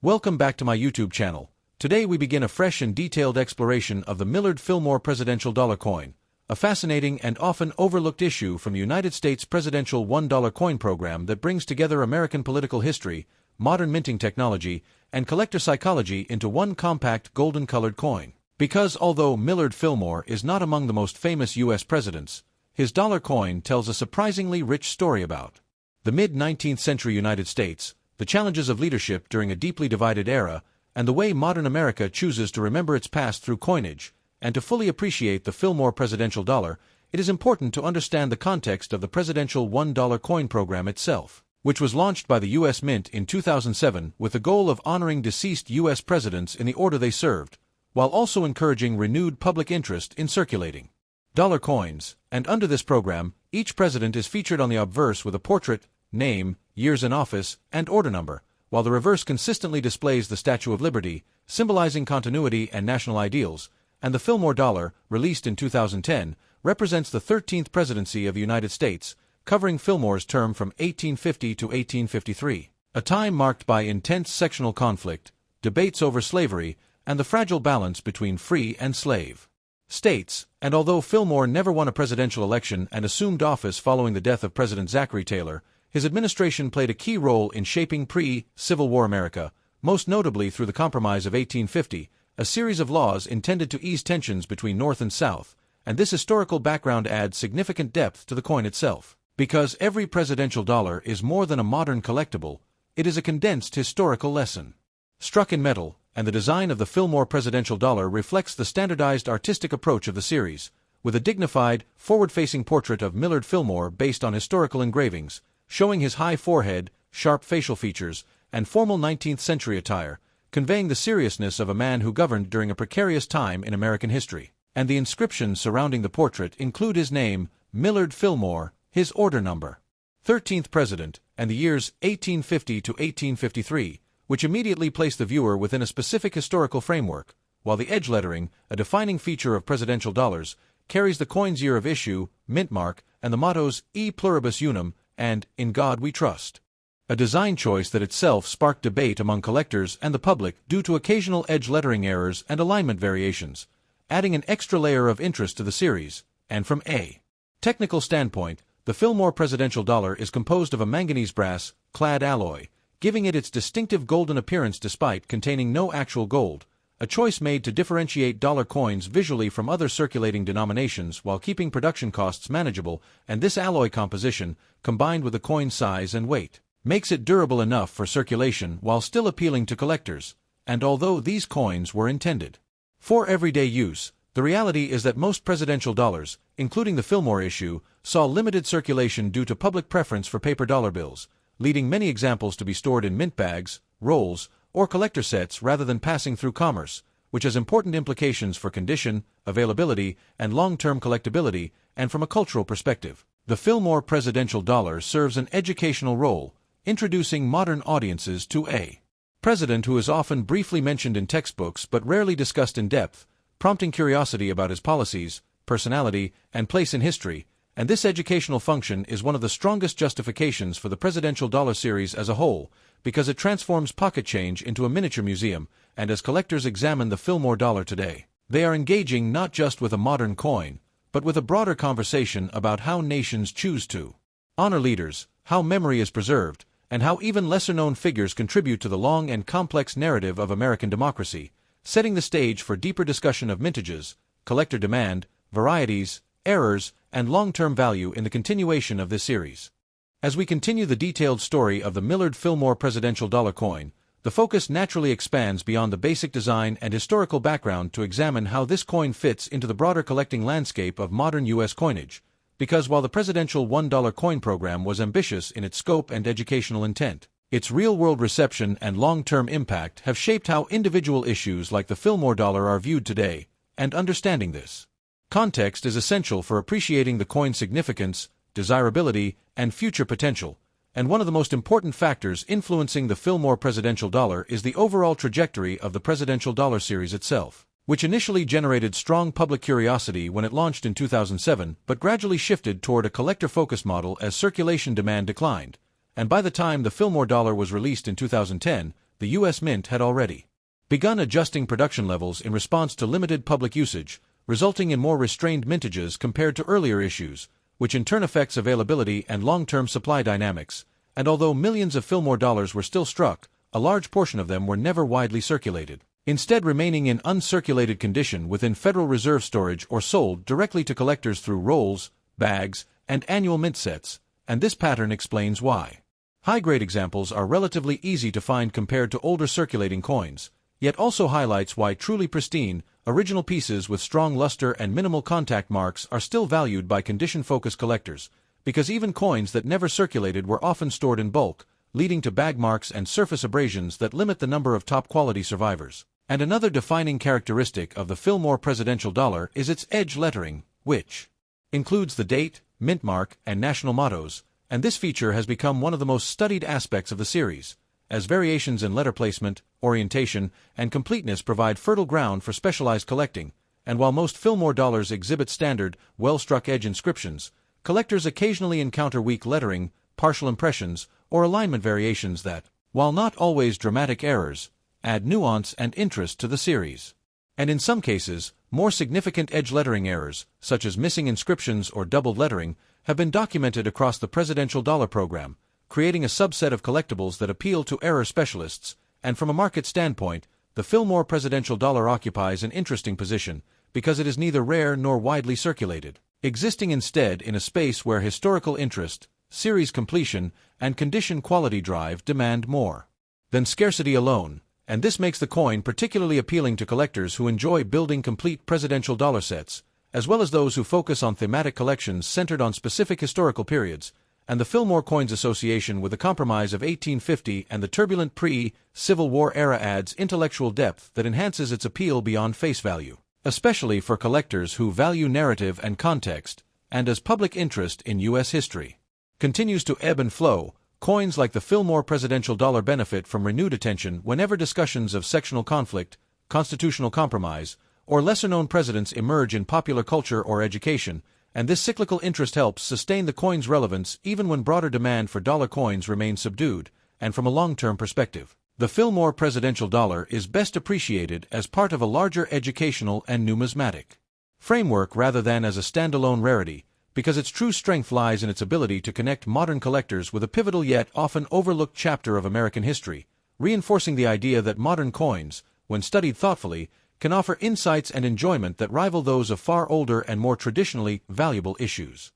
Welcome back to my YouTube channel. Today we begin a fresh and detailed exploration of the Millard Fillmore presidential dollar coin, a fascinating and often overlooked issue from the United States presidential $1 coin program that brings together American political history, modern minting technology, and collector psychology into one compact golden-colored coin. Because although Millard Fillmore is not among the most famous U.S. presidents, his dollar coin tells a surprisingly rich story about the mid-19th century United States, the challenges of leadership during a deeply divided era, and the way modern America chooses to remember its past through coinage. And to fully appreciate the Fillmore presidential dollar, it is important to understand the context of the presidential $1 coin program itself, which was launched by the U.S. Mint in 2007 with the goal of honoring deceased U.S. presidents in the order they served, while also encouraging renewed public interest in circulating dollar coins. And under this program, each president is featured on the obverse with a portrait, name, years in office, and order number, while the reverse consistently displays the Statue of Liberty, symbolizing continuity and national ideals, and the Fillmore dollar, released in 2010, represents the 13th presidency of the United States, covering Fillmore's term from 1850 to 1853, a time marked by intense sectional conflict, debates over slavery, and the fragile balance between free and slave states. And although Fillmore never won a presidential election and assumed office following the death of President Zachary Taylor, his administration played a key role in shaping pre-Civil War America, most notably through the Compromise of 1850, a series of laws intended to ease tensions between North and South, and this historical background adds significant depth to the coin itself. Because every presidential dollar is more than a modern collectible, it is a condensed historical lesson. Struck in metal, and the design of the Fillmore presidential dollar reflects the standardized artistic approach of the series, with a dignified, forward-facing portrait of Millard Fillmore based on historical engravings, showing his high forehead, sharp facial features, and formal 19th century attire, conveying the seriousness of a man who governed during a precarious time in American history. And the inscriptions surrounding the portrait include his name, Millard Fillmore, his order number, 13th president, and the years 1850 to 1853, which immediately place the viewer within a specific historical framework, while the edge lettering, a defining feature of presidential dollars, carries the coin's year of issue, mint mark, and the mottos E pluribus unum and In God We Trust. A design choice that itself sparked debate among collectors and the public due to occasional edge lettering errors and alignment variations, adding an extra layer of interest to the series. And from a technical standpoint, the Fillmore presidential dollar is composed of a manganese brass-clad alloy, giving it its distinctive golden appearance despite containing no actual gold, a choice made to differentiate dollar coins visually from other circulating denominations while keeping production costs manageable. And this alloy composition, combined with the coin's size and weight, makes it durable enough for circulation while still appealing to collectors. And although these coins were intended for everyday use, the reality is that most presidential dollars, including the Fillmore issue, saw limited circulation due to public preference for paper dollar bills, leading many examples to be stored in mint bags, rolls, or collector sets rather than passing through commerce, which has important implications for condition, availability, and long-term collectability. And from a cultural perspective, the Fillmore presidential dollar serves an educational role, introducing modern audiences to a president who is often briefly mentioned in textbooks but rarely discussed in depth, prompting curiosity about his policies, personality, and place in history. And this educational function is one of the strongest justifications for the presidential dollar series as a whole, because it transforms pocket change into a miniature museum. And as collectors examine the Fillmore dollar today, they are engaging not just with a modern coin, but with a broader conversation about how nations choose to honor leaders, how memory is preserved, and how even lesser-known figures contribute to the long and complex narrative of American democracy, setting the stage for deeper discussion of mintages, collector demand, varieties, errors, and long-term value in the continuation of this series. As we continue the detailed story of the Millard Fillmore presidential dollar coin, the focus naturally expands beyond the basic design and historical background to examine how this coin fits into the broader collecting landscape of modern U.S. coinage. Because while the presidential $1 coin program was ambitious in its scope and educational intent, its real-world reception and long-term impact have shaped how individual issues like the Fillmore dollar are viewed today. And understanding this context is essential for appreciating the coin's significance, desirability, and future potential. And one of the most important factors influencing the Fillmore presidential dollar is the overall trajectory of the presidential dollar series itself, which initially generated strong public curiosity when it launched in 2007, but gradually shifted toward a collector-focused model as circulation demand declined. And by the time the Fillmore dollar was released in 2010, the U.S. Mint had already begun adjusting production levels in response to limited public usage, resulting in more restrained mintages compared to earlier issues, which in turn affects availability and long-term supply dynamics. And although millions of Fillmore dollars were still struck, a large portion of them were never widely circulated, instead remaining in uncirculated condition within Federal Reserve storage or sold directly to collectors through rolls, bags, and annual mint sets, and this pattern explains why. High-grade examples are relatively easy to find compared to older circulating coins, yet also highlights why truly pristine, original pieces with strong luster and minimal contact marks are still valued by condition-focused collectors, because even coins that never circulated were often stored in bulk, leading to bag marks and surface abrasions that limit the number of top-quality survivors. And another defining characteristic of the Fillmore presidential dollar is its edge lettering, which includes the date, mint mark, and national mottos, and this feature has become one of the most studied aspects of the series, as variations in letter placement, orientation, and completeness provide fertile ground for specialized collecting. And while most Fillmore dollars exhibit standard, well-struck edge inscriptions, collectors occasionally encounter weak lettering, partial impressions, or alignment variations that, while not always dramatic errors, add nuance and interest to the series. And in some cases, more significant edge lettering errors, such as missing inscriptions or doubled lettering, have been documented across the presidential dollar program, creating a subset of collectibles that appeal to error specialists. And from a market standpoint, the Fillmore presidential dollar occupies an interesting position, because it is neither rare nor widely circulated, existing instead in a space where historical interest, series completion, and condition quality drive demand more than scarcity alone, and this makes the coin particularly appealing to collectors who enjoy building complete presidential dollar sets, as well as those who focus on thematic collections centered on specific historical periods. And the Fillmore Coins Association with the Compromise of 1850 and the turbulent pre-Civil War era adds intellectual depth that enhances its appeal beyond face value, especially for collectors who value narrative and context, and as public interest in U.S. history continues to ebb and flow, coins like the Fillmore presidential dollar benefit from renewed attention whenever discussions of sectional conflict, constitutional compromise, or lesser-known presidents emerge in popular culture or education, and this cyclical interest helps sustain the coin's relevance even when broader demand for dollar coins remains subdued. And from a long-term perspective, the Fillmore presidential dollar is best appreciated as part of a larger educational and numismatic framework rather than as a standalone rarity, because its true strength lies in its ability to connect modern collectors with a pivotal yet often overlooked chapter of American history, reinforcing the idea that modern coins, when studied thoughtfully, can offer insights and enjoyment that rival those of far older and more traditionally valuable issues.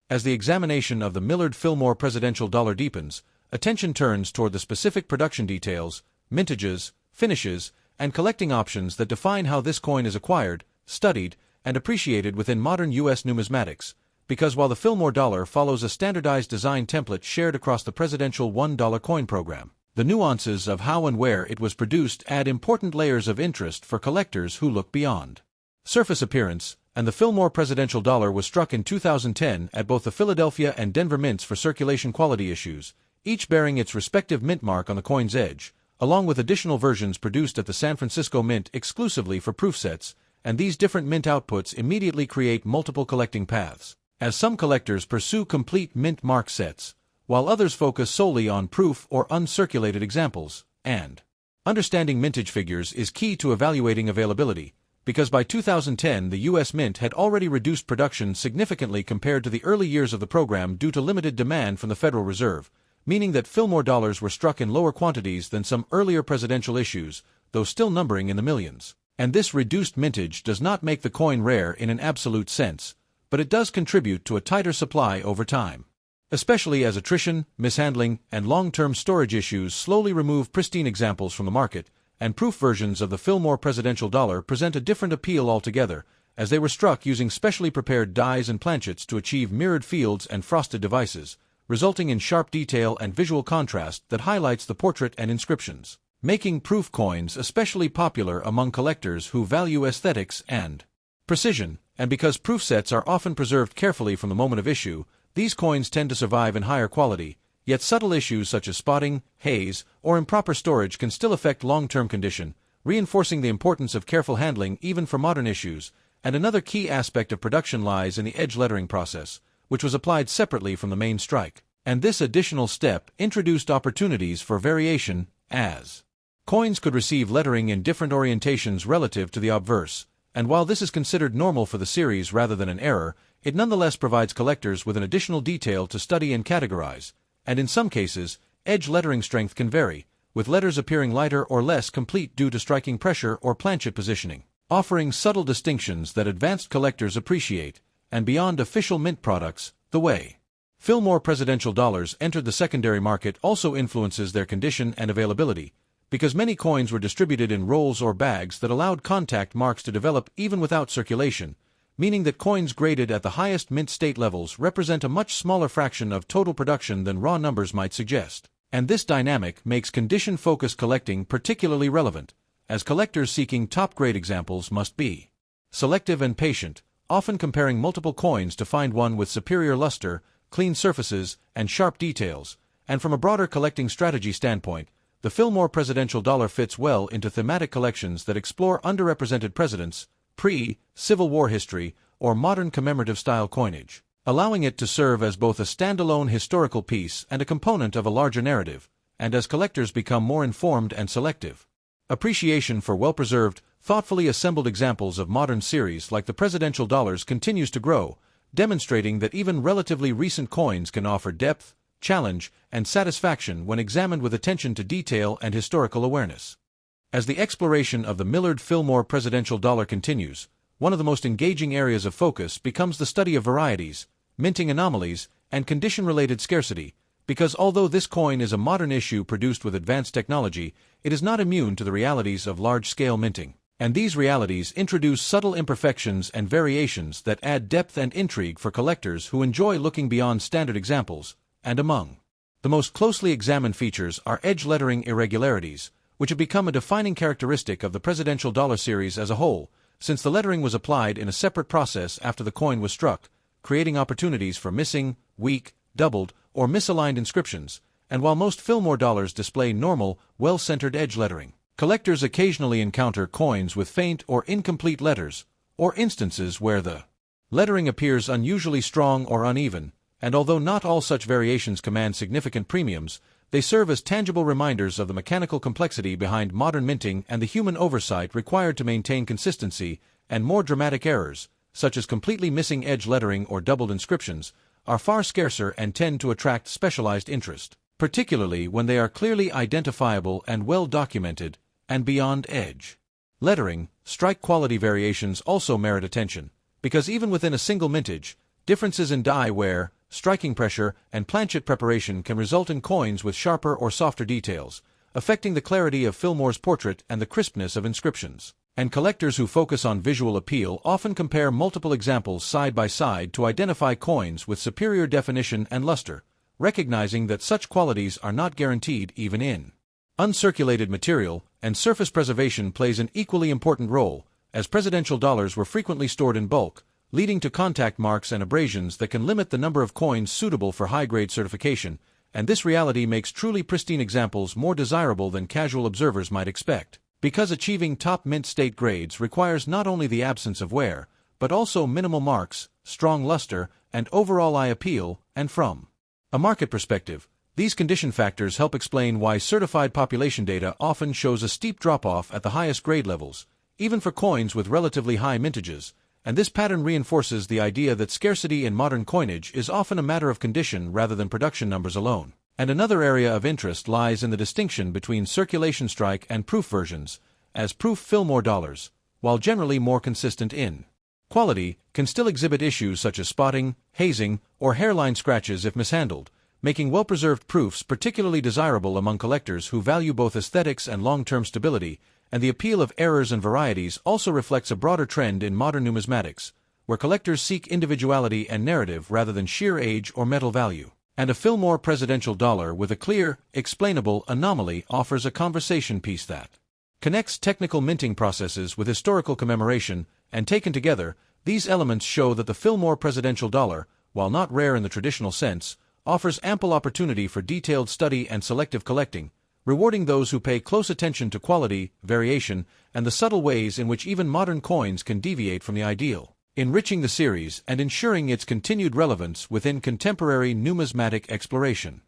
As the examination of the Millard Fillmore presidential dollar deepens, attention turns toward the specific production details, mintages, finishes, and collecting options that define how this coin is acquired, studied, and appreciated within modern U.S. numismatics, because while the Fillmore dollar follows a standardized design template shared across the presidential $1 coin program, the nuances of how and where it was produced add important layers of interest for collectors who look beyond surface appearance. And the Fillmore presidential dollar was struck in 2010 at both the Philadelphia and Denver mints for circulation quality issues, each bearing its respective mint mark on the coin's edge, along with additional versions produced at the San Francisco Mint exclusively for proof sets. And these different mint outputs immediately create multiple collecting paths, as some collectors pursue complete mint mark sets, while others focus solely on proof or uncirculated examples. And understanding mintage figures is key to evaluating availability, because by 2010 the U.S. Mint had already reduced production significantly compared to the early years of the program due to limited demand from the Federal Reserve, meaning that Fillmore dollars were struck in lower quantities than some earlier presidential issues, though still numbering in the millions. And this reduced mintage does not make the coin rare in an absolute sense, but it does contribute to a tighter supply over time, especially as attrition, mishandling, and long-term storage issues slowly remove pristine examples from the market. And proof versions of the Fillmore presidential dollar present a different appeal altogether, as they were struck using specially prepared dies and planchets to achieve mirrored fields and frosted devices, resulting in sharp detail and visual contrast that highlights the portrait and inscriptions, making proof coins especially popular among collectors who value aesthetics and precision. And because proof sets are often preserved carefully from the moment of issue, these coins tend to survive in higher quality, yet subtle issues such as spotting, haze, or improper storage can still affect long-term condition, reinforcing the importance of careful handling even for modern issues. And another key aspect of production lies in the edge lettering process, which was applied separately from the main strike. And this additional step introduced opportunities for variation, as Coins could receive lettering in different orientations relative to the obverse, and while this is considered normal for the series rather than an error, it nonetheless provides collectors with an additional detail to study and categorize, and in some cases, edge lettering strength can vary, with letters appearing lighter or less complete due to striking pressure or planchet positioning, offering subtle distinctions that advanced collectors appreciate, and beyond official mint products, the way Fillmore presidential dollars entered the secondary market also influences their condition and availability, because many coins were distributed in rolls or bags that allowed contact marks to develop even without circulation, meaning that coins graded at the highest mint state levels represent a much smaller fraction of total production than raw numbers might suggest. And this dynamic makes condition-focused collecting particularly relevant, as collectors seeking top-grade examples must be selective and patient, often comparing multiple coins to find one with superior luster, clean surfaces, and sharp details. And from a broader collecting strategy standpoint, the Fillmore presidential dollar fits well into thematic collections that explore underrepresented presidents, pre-Civil War history, or modern commemorative-style coinage, allowing it to serve as both a standalone historical piece and a component of a larger narrative, and as collectors become more informed and selective. Appreciation for well-preserved, thoughtfully assembled examples of modern series like the presidential dollars continues to grow, demonstrating that even relatively recent coins can offer depth, challenge, and satisfaction when examined with attention to detail and historical awareness. As the exploration of the Millard Fillmore presidential dollar continues, one of the most engaging areas of focus becomes the study of varieties, minting anomalies, and condition-related scarcity, because although this coin is a modern issue produced with advanced technology, it is not immune to the realities of large-scale minting. And these realities introduce subtle imperfections and variations that add depth and intrigue for collectors who enjoy looking beyond standard examples, and among the most closely examined features are edge lettering irregularities, which have become a defining characteristic of the presidential dollar series as a whole, since the lettering was applied in a separate process after the coin was struck, creating opportunities for missing, weak, doubled, or misaligned inscriptions. And while most Fillmore dollars display normal, well-centered edge lettering, collectors occasionally encounter coins with faint or incomplete letters, or instances where the lettering appears unusually strong or uneven, and although not all such variations command significant premiums, they serve as tangible reminders of the mechanical complexity behind modern minting and the human oversight required to maintain consistency. And more dramatic errors, such as completely missing edge lettering or doubled inscriptions, are far scarcer and tend to attract specialized interest, particularly when they are clearly identifiable and well documented. And beyond edge lettering, strike quality variations also merit attention, because even within a single mintage, differences in die wear, striking pressure, and planchet preparation can result in coins with sharper or softer details, affecting the clarity of Fillmore's portrait and the crispness of inscriptions. And collectors who focus on visual appeal often compare multiple examples side by side to identify coins with superior definition and luster, recognizing that such qualities are not guaranteed even in uncirculated material, and surface preservation plays an equally important role, as presidential dollars were frequently stored in bulk, leading to contact marks and abrasions that can limit the number of coins suitable for high-grade certification, and this reality makes truly pristine examples more desirable than casual observers might expect, because achieving top mint state grades requires not only the absence of wear, but also minimal marks, strong luster, and overall eye appeal. And from a market perspective, these condition factors help explain why certified population data often shows a steep drop-off at the highest grade levels, even for coins with relatively high mintages, and this pattern reinforces the idea that scarcity in modern coinage is often a matter of condition rather than production numbers alone. And another area of interest lies in the distinction between circulation strike and proof versions, as proof Fillmore dollars, while generally more consistent in quality, can still exhibit issues such as spotting, hazing, or hairline scratches if mishandled, making well-preserved proofs particularly desirable among collectors who value both aesthetics and long-term stability. And the appeal of errors and varieties also reflects a broader trend in modern numismatics, where collectors seek individuality and narrative rather than sheer age or metal value. And a Fillmore presidential dollar with a clear, explainable anomaly offers a conversation piece that connects technical minting processes with historical commemoration, and taken together, these elements show that the Fillmore presidential dollar, while not rare in the traditional sense, offers ample opportunity for detailed study and selective collecting, rewarding those who pay close attention to quality, variation, and the subtle ways in which even modern coins can deviate from the ideal, enriching the series and ensuring its continued relevance within contemporary numismatic exploration.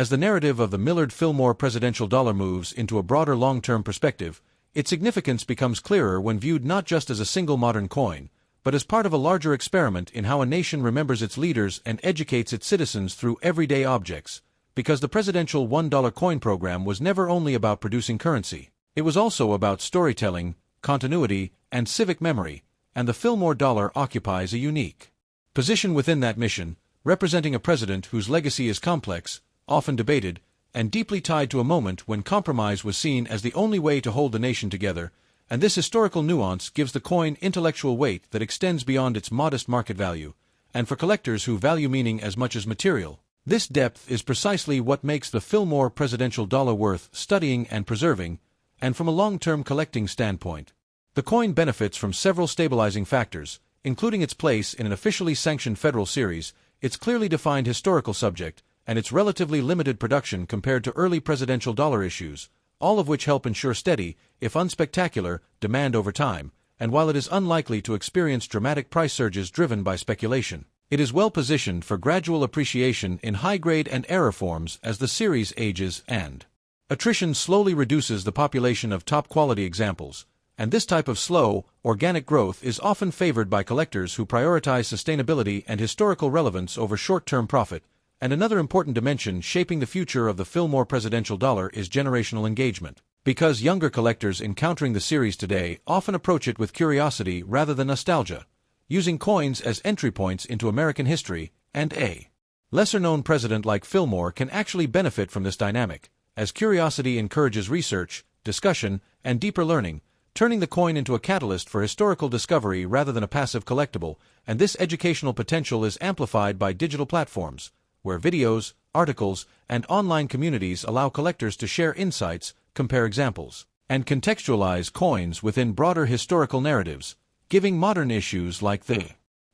As the narrative of the Millard Fillmore presidential dollar moves into a broader long-term perspective, its significance becomes clearer when viewed not just as a single modern coin, but as part of a larger experiment in how a nation remembers its leaders and educates its citizens through everyday objects, because the presidential $1 coin program was never only about producing currency. It was also about storytelling, continuity, and civic memory, and the Fillmore dollar occupies a unique position within that mission, representing a president whose legacy is complex, often debated, and deeply tied to a moment when compromise was seen as the only way to hold the nation together, and this historical nuance gives the coin intellectual weight that extends beyond its modest market value, and for collectors who value meaning as much as material, this depth is precisely what makes the Fillmore presidential dollar worth studying and preserving, and from a long-term collecting standpoint. The coin benefits from several stabilizing factors, including its place in an officially sanctioned federal series, its clearly defined historical subject, and its relatively limited production compared to early presidential dollar issues, all of which help ensure steady, if unspectacular, demand over time, and while it is unlikely to experience dramatic price surges driven by speculation, it is well positioned for gradual appreciation in high-grade and error forms as the series ages and attrition slowly reduces the population of top-quality examples, and this type of slow, organic growth is often favored by collectors who prioritize sustainability and historical relevance over short-term profit. And another important dimension shaping the future of the Fillmore presidential dollar is generational engagement, because younger collectors encountering the series today often approach it with curiosity rather than nostalgia, using coins as entry points into American history, and a lesser-known president like Fillmore can actually benefit from this dynamic, as curiosity encourages research, discussion, and deeper learning, turning the coin into a catalyst for historical discovery rather than a passive collectible, and this educational potential is amplified by digital platforms, where videos, articles, and online communities allow collectors to share insights, compare examples, and contextualize coins within broader historical narratives, giving modern issues like the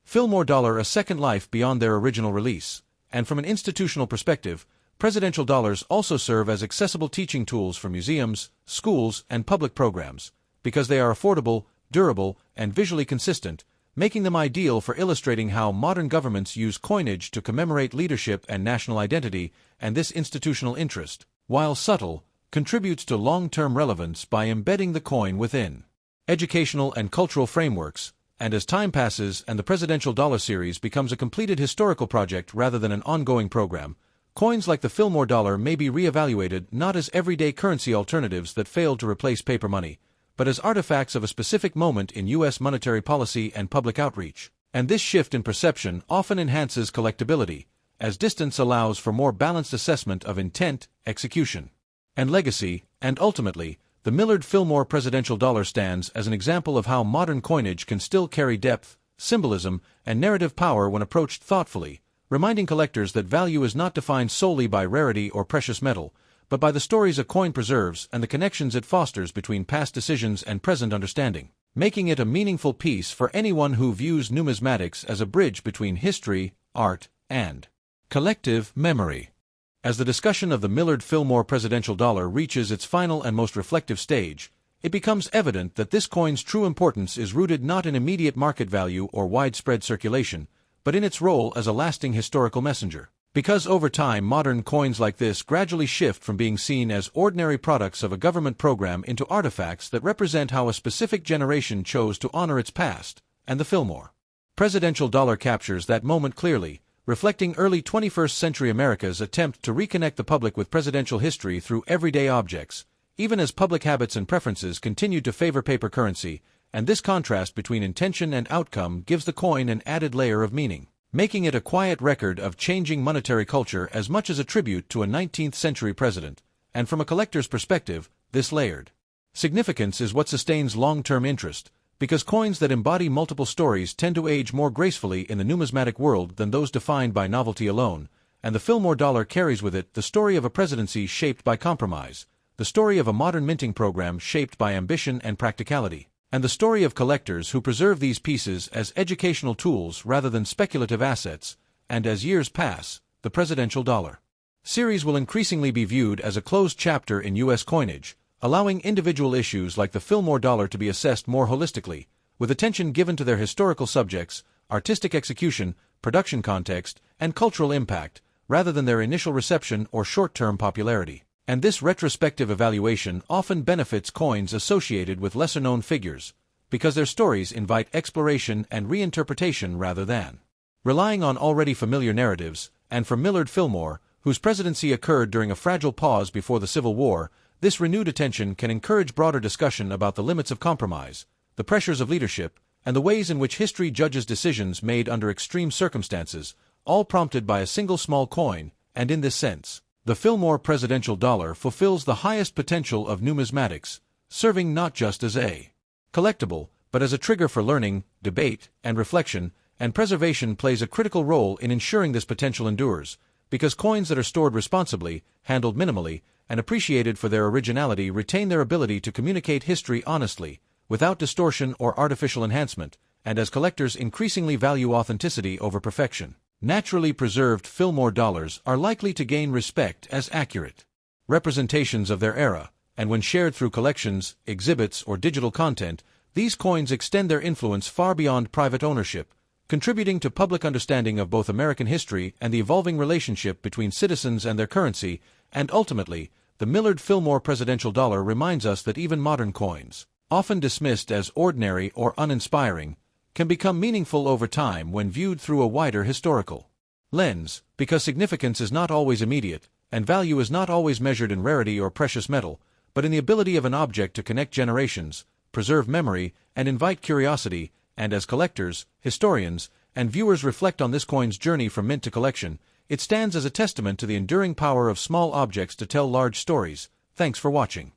Fillmore dollar a second life beyond their original release. And from an institutional perspective, presidential dollars also serve as accessible teaching tools for museums, schools, and public programs, because they are affordable, durable, and visually consistent, making them ideal for illustrating how modern governments use coinage to commemorate leadership and national identity, and this institutional interest, while subtle, contributes to long-term relevance by embedding the coin within educational and cultural frameworks, and as time passes and the presidential dollar series becomes a completed historical project rather than an ongoing program, coins like the Fillmore dollar may be re-evaluated not as everyday currency alternatives that failed to replace paper money, but as artifacts of a specific moment in U.S. monetary policy and public outreach. And this shift in perception often enhances collectability, as distance allows for more balanced assessment of intent, execution, and legacy, and ultimately, the Millard Fillmore presidential dollar stands as an example of how modern coinage can still carry depth, symbolism, and narrative power when approached thoughtfully, reminding collectors that value is not defined solely by rarity or precious metal, but by the stories a coin preserves and the connections it fosters between past decisions and present understanding, making it a meaningful piece for anyone who views numismatics as a bridge between history, art, and collective memory. As the discussion of the Millard Fillmore presidential dollar reaches its final and most reflective stage, it becomes evident that this coin's true importance is rooted not in immediate market value or widespread circulation, but in its role as a lasting historical messenger. Because over time modern coins like this gradually shift from being seen as ordinary products of a government program into artifacts that represent how a specific generation chose to honor its past, and the Fillmore presidential dollar captures that moment clearly, reflecting early 21st century America's attempt to reconnect the public with presidential history through everyday objects, even as public habits and preferences continued to favor paper currency, and this contrast between intention and outcome gives the coin an added layer of meaning, making it a quiet record of changing monetary culture as much as a tribute to a 19th century president. And from a collector's perspective, this layered significance is what sustains long-term interest, because coins that embody multiple stories tend to age more gracefully in the numismatic world than those defined by novelty alone, and the Fillmore dollar carries with it the story of a presidency shaped by compromise, the story of a modern minting program shaped by ambition and practicality, and the story of collectors who preserve these pieces as educational tools rather than speculative assets. And as years pass, the presidential dollar series will increasingly be viewed as a closed chapter in U.S. coinage, allowing individual issues like the Fillmore dollar to be assessed more holistically, with attention given to their historical subjects, artistic execution, production context, and cultural impact, rather than their initial reception or short-term popularity. And this retrospective evaluation often benefits coins associated with lesser-known figures, because their stories invite exploration and reinterpretation rather than relying on already familiar narratives. And for Millard Fillmore, whose presidency occurred during a fragile pause before the Civil War, this renewed attention can encourage broader discussion about the limits of compromise, the pressures of leadership, and the ways in which history judges decisions made under extreme circumstances, all prompted by a single small coin. And in this sense, the Fillmore presidential dollar fulfills the highest potential of numismatics, serving not just as a collectible, but as a trigger for learning, debate, and reflection. And preservation plays a critical role in ensuring this potential endures, because coins that are stored responsibly, handled minimally, and appreciated for their originality retain their ability to communicate history honestly, without distortion or artificial enhancement. And as collectors increasingly value authenticity over perfection, naturally preserved Fillmore dollars are likely to gain respect as accurate representations of their era. And when shared through collections, exhibits, or digital content, these coins extend their influence far beyond private ownership, contributing to public understanding of both American history and the evolving relationship between citizens and their currency. And ultimately, the Millard Fillmore presidential dollar reminds us that even modern coins, often dismissed as ordinary or uninspiring, can become meaningful over time when viewed through a wider historical lens, because significance is not always immediate, and value is not always measured in rarity or precious metal, but in the ability of an object to connect generations, preserve memory, and invite curiosity. And as collectors, historians, and viewers reflect on this coin's journey from mint to collection, it stands as a testament to the enduring power of small objects to tell large stories. Thanks for watching.